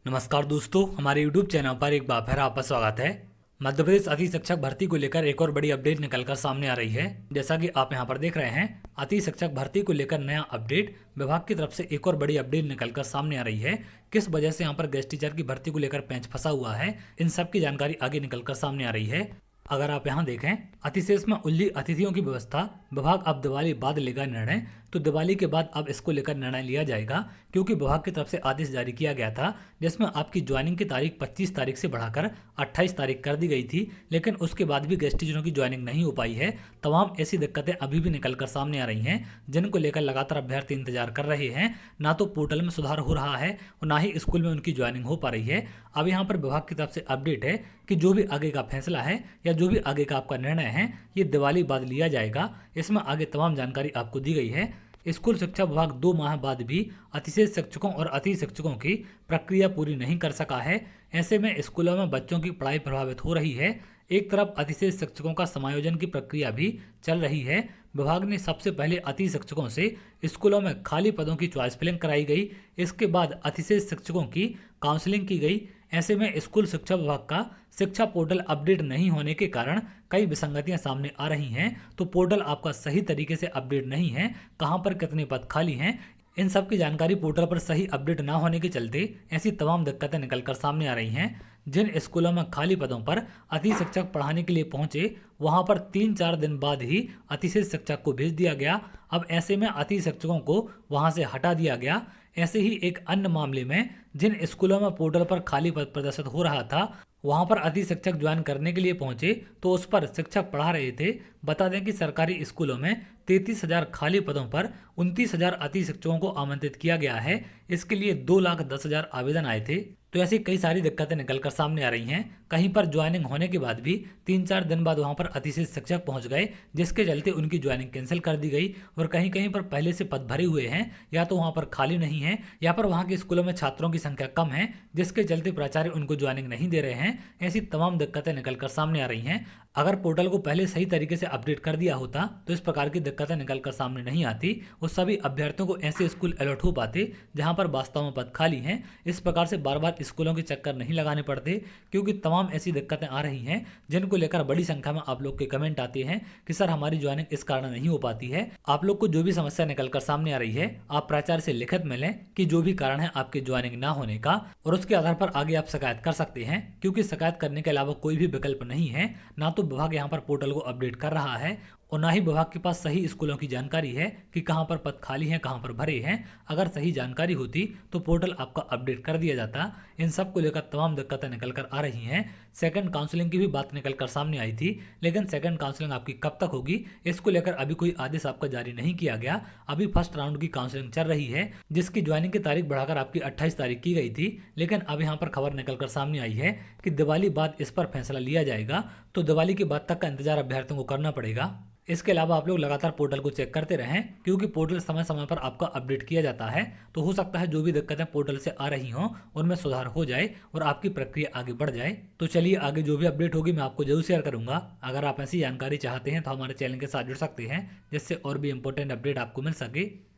नमस्कार दोस्तों, हमारे YouTube चैनल पर एक बार फिर आपका स्वागत है। मध्य प्रदेश अति शिक्षक भर्ती को लेकर एक और बड़ी अपडेट निकलकर सामने आ रही है। जैसा कि आप यहां पर देख रहे हैं, अति शिक्षक भर्ती को लेकर नया अपडेट विभाग की तरफ से एक और बड़ी अपडेट निकलकर सामने आ रही है। किस वजह से यहां पर गेस्ट टीचर की भर्ती को लेकर पेंच फंसा हुआ है, इन सब की जानकारी आगे निकलकर सामने आ रही है। अगर आप यहाँ देखें, अतिशेष में उल्ली अतिथियों की व्यवस्था विभाग अब दिवाली बाद लेगा निर्णय। तो दिवाली के बाद अब इसको लेकर निर्णय लिया जाएगा, क्योंकि विभाग की तरफ से आदेश जारी किया गया था जिसमें आपकी ज्वाइनिंग की तारीख 25 तारीख से बढ़ाकर 28 तारीख कर दी गई थी। लेकिन उसके बाद भी गेस्ट टीचरों की ज्वाइनिंग नहीं हो पाई है। तमाम ऐसी दिक्कतें अभी भी निकल कर सामने आ रही हैं, जिनको लेकर लगातार अभ्यर्थी इंतजार कर रहे हैं। ना तो पोर्टल में सुधार हो रहा है और ना ही स्कूल में उनकी ज्वाइनिंग हो पा रही है। अब यहाँ पर विभाग की तरफ से अपडेट है कि जो भी आगे का फैसला है या जो भी आगे का आपका निर्णय है, ये दिवाली बाद लिया जाएगा। इसमें आगे तमाम जानकारी आपको दी गई है। स्कूल शिक्षा विभाग 2 माह बाद भी अतिशेष शिक्षकों और अति शिक्षकों की प्रक्रिया पूरी नहीं कर सका है। ऐसे में स्कूलों में बच्चों की पढ़ाई प्रभावित हो रही है। एक तरफ अतिशेष शिक्षकों का समायोजन की प्रक्रिया भी चल रही है। विभाग ने सबसे पहले अति शिक्षकों से स्कूलों में खाली पदों की चॉइस फिलिंग कराई गई। इसके बाद अतिशेष शिक्षकों की काउंसलिंग की गई। ऐसे में स्कूल शिक्षा विभाग का शिक्षा पोर्टल अपडेट नहीं होने के कारण कई विसंगतियां सामने आ रही हैं। तो पोर्टल आपका सही तरीके से अपडेट नहीं है, कहां पर कितने पद खाली हैं, इन सब की जानकारी पोर्टल पर सही अपडेट ना होने के चलते ऐसी तमाम दिक्कतें निकलकर सामने आ रही हैं। जिन स्कूलों में खाली पदों पर अति शिक्षक पढ़ाने के लिए पहुंचे, वहां पर 3-4 दिन बाद ही अतिशेष शिक्षक को भेज दिया गया। अब ऐसे में अति शिक्षकों को वहां से हटा दिया गया। ऐसे ही एक अन्य मामले में जिन स्कूलों में पोर्टल पर खाली पद प्रदर्शित हो रहा था, वहां पर अति शिक्षक ज्वाइन करने के लिए पहुंचे तो उस पर शिक्षक पढ़ा रहे थे। बता दें कि सरकारी स्कूलों में 33,000 खाली पदों पर 29,000 अति शिक्षकों को आमंत्रित किया गया है। इसके लिए 2,10,000 आवेदन आए थे। तो ऐसी कई सारी दिक्कतें निकलकर सामने आ रही हैं। कहीं पर ज्वाइनिंग होने के बाद भी 3-4 दिन बाद वहां पर अतिशेष शिक्षक पहुंच गए, जिसके चलते उनकी ज्वाइनिंग कैंसिल कर दी गई। और कहीं कहीं पर पहले से पद भरे हुए हैं, या तो वहां पर खाली नहीं है या पर वहां के स्कूलों में छात्रों की संख्या कम है, जिसके चलते प्राचार्य उनको ज्वाइनिंग नहीं दे रहे हैं। ऐसी तमाम दिक्कतें निकलकर सामने आ रही हैं। अगर पोर्टल को पहले सही तरीके से अपडेट कर दिया होता तो इस प्रकार की दिक्कतें निकलकर सामने नहीं आती और सभी अभ्यर्थियों को ऐसे स्कूल अलॉट हो पाते जहां पर वास्तव में पद खाली हैं। इस प्रकार से बार बार स्कूलों के चक्कर नहीं लगाने पड़ते, क्योंकि तमाम ऐसी दिक्कतें आ रही हैं जिनको लेकर बड़ी संख्या में आप लोग के कमेंट आते हैं कि सर हमारी ज्वाइनिंग इस कारण नहीं हो पाती है। आप लोग को जो भी समस्या निकलकर सामने आ रही है, आप प्राचार्य से लिखित में लें कि जो भी कारण है आपके ज्वाइनिंग ना होने का, और उसके आधार पर आगे आप शिकायत कर सकते हैं, क्योंकि शिकायत करने के अलावा कोई भी विकल्प नहीं है। ना तो विभाग यहाँ पर पोर्टल को अपडेट कर रहा है और ना ही विभाग के पास सही स्कूलों की जानकारी है कि कहां पर पद खाली हैं, कहां पर भरे हैं। अगर सही जानकारी होती तो पोर्टल आपका अपडेट कर दिया जाता। इन सब को लेकर तमाम दिक्कतें निकल कर आ रही हैं। सेकंड काउंसलिंग की भी बात निकल कर सामने आई थी, लेकिन सेकंड काउंसलिंग आपकी कब तक होगी, इसको लेकर अभी कोई आदेश आपका जारी नहीं किया गया। अभी फर्स्ट राउंड की काउंसलिंग चल रही है, जिसकी ज्वाइनिंग की तारीख बढ़ाकर आपकी 28 तारीख की गई थी। लेकिन अब यहाँ पर खबर निकल कर सामने आई है कि दिवाली बाद इस पर फैसला लिया जाएगा। तो दिवाली के बाद तक का इंतजार अभ्यर्थियों को करना पड़ेगा। इसके अलावा आप लोग लगातार पोर्टल को चेक करते रहें, क्योंकि पोर्टल समय समय पर आपका अपडेट किया जाता है। तो हो सकता है जो भी दिक्कतें पोर्टल से आ रही हों उनमें सुधार हो जाए और आपकी प्रक्रिया आगे बढ़ जाए। तो चलिए, आगे जो भी अपडेट होगी मैं आपको जरूर शेयर करूंगा। अगर आप ऐसी जानकारी चाहते हैं तो हमारे चैनल के साथ जुड़ सकते हैं, जिससे और भी इंपॉर्टेंट अपडेट आपको मिल सके।